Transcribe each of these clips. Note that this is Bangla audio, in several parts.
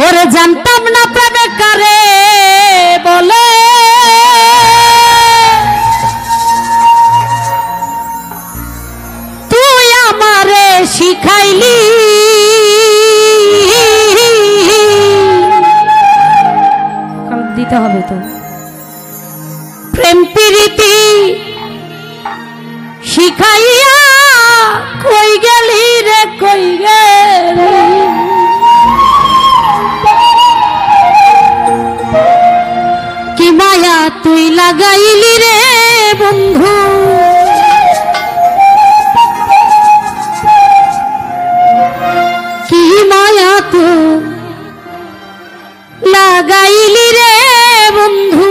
ওরে জানতাম না প্রেমে কারে বলে, তুই আমারে শিখাইলি। দিতে হবে তো প্রেম প্রীতি শিখাইয়া কই গেলি রে কই গেলি, কি মায়া তুই লাগাইলি রে বন্ধু, কি মায়া তুই লাগাইলি রে বন্ধু,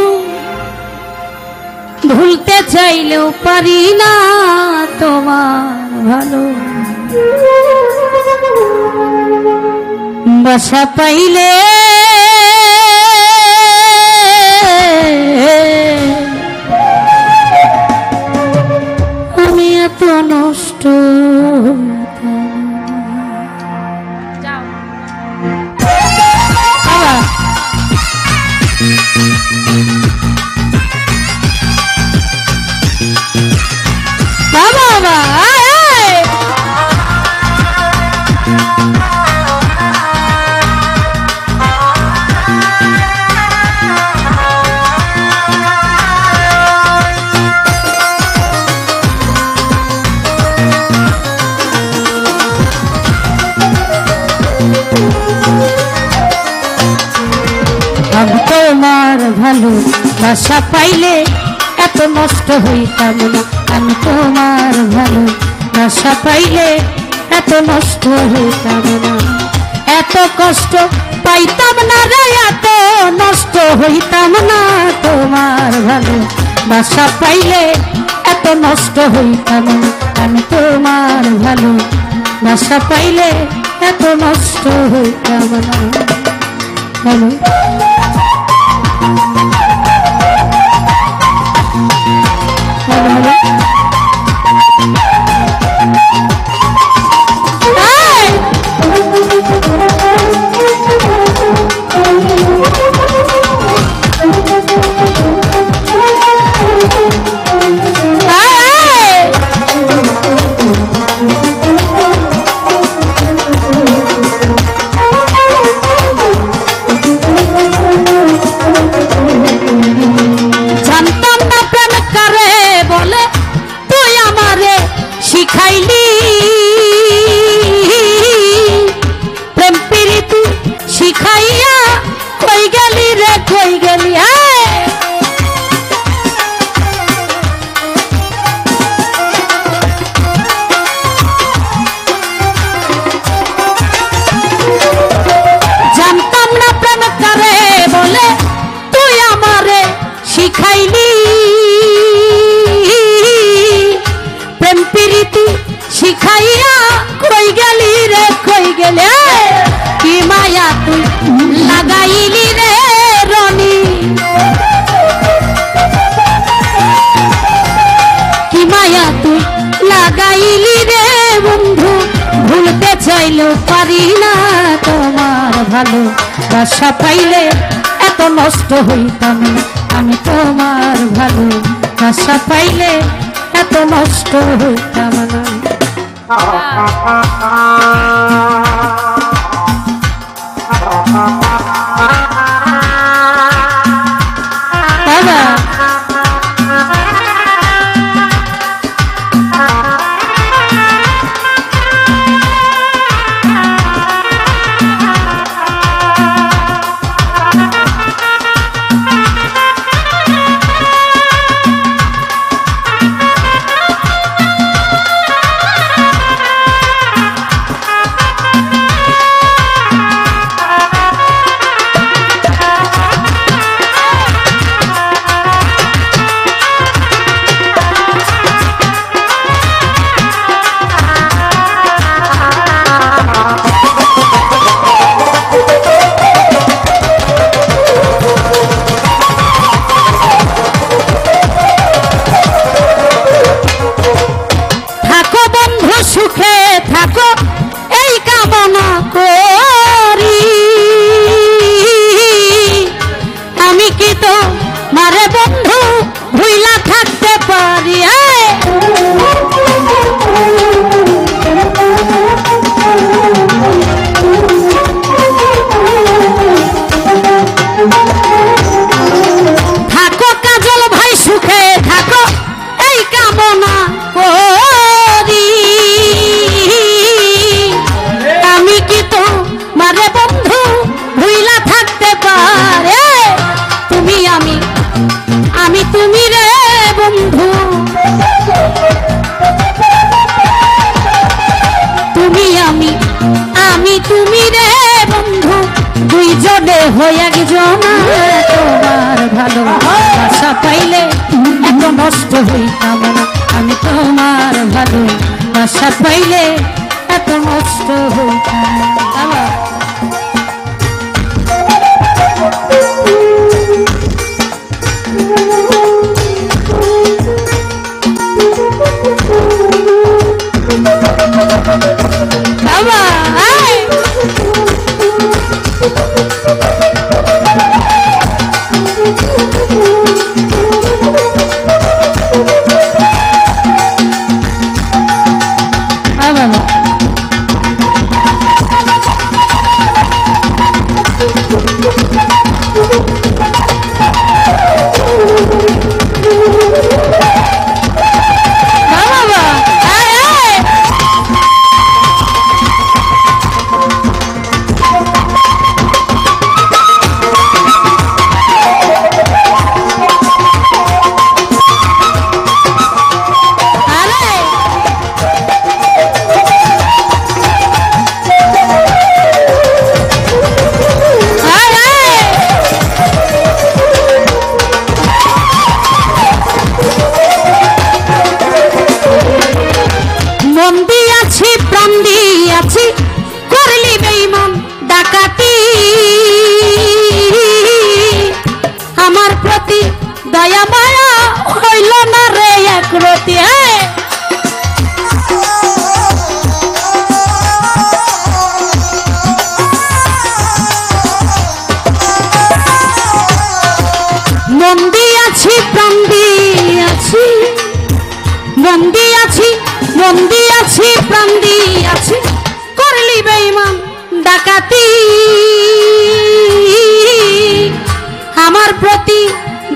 ভুলতে চাইলেও পারি না তোমার ভালো বাসা পাইলে। আমি এত নষ্ট আমি তোমার ভালো বাসা পাইলে এত নষ্ট হইতাম না, আমি তোমার ভালো বাসা পাইলে এত নষ্ট হইতাম না, এত কষ্ট পাইতাম না রে, এত নষ্ট হইতাম না, তোমার ভালো বাসা পাইলে এত নষ্ট হইতাম না, আমি তোমার ভালো বাসা পাইলে এত নষ্ট হইতাম না। হ্যালো শিখাইলি, প্রেম প্রীতি শিখাইয়া কই গেলি রে কই গেলি, জানতাম না প্রেম কারে বলে, তুই আমারে শিখাইলি, প্রেম প্রীতি শিখাইয়া কই গেলি রে কই গেলি, কি মায়া তুই লাগাইলি রে রনি, কি মায়া তুই লাগাইলি রে বন্ধু, ভুলতে চাইলেও পারি না তোমার ভালো বাসা পাইলে এত নষ্ট হইতাম না, আমি তোমার ভালো বাসা পাইলে এত নষ্ট হইতাম না। হয়ে একজন তোমার ভালোবাসা পাইলে এত নষ্ট হইতাম না আমি তোমার ভালোবাসা পাইলে এত নষ্ট হইতাম না দয়া মায়া হইল না রে এক রতি মন দিয়াছি প্রাণ দিয়াছি মন দিয়াছি মন দিয়াছি প্রাণ দিয়াছি করলি বেঈমান ডাকাতি আমার প্রতি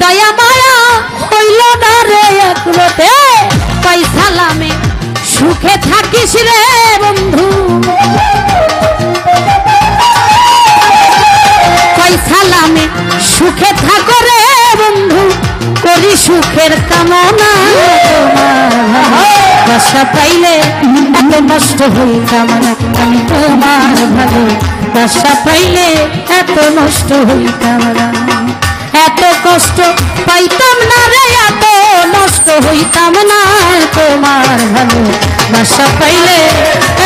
দয়া মায়া হইল না রে একরতে পয়সা লামে সুখে থাকিস রে বন্ধু পয়সা লামে সুখে থাকো রে বন্ধু করি সুখের কামনা ভালোবাসা পাইলে এত নষ্ট হইতাম না আমি তোমার ভালোবাসা পাইলে এত নষ্ট হইতাম না এত কষ্ট পাইতাম না রে এত নষ্ট হইতাম না তোমার ভালোবাসা পাইলে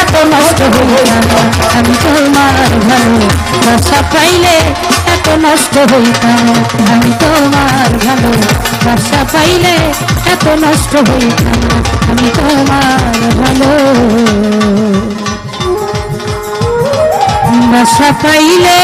এত নষ্ট হইতাম না আমি তোমার ভালোবাসা পাইলে এত নষ্ট হইতাম না আমি তোমার ভালোবাসা পাইলে এত নষ্ট হইতাম না আমি তোমার ভালোবাসা পাইলে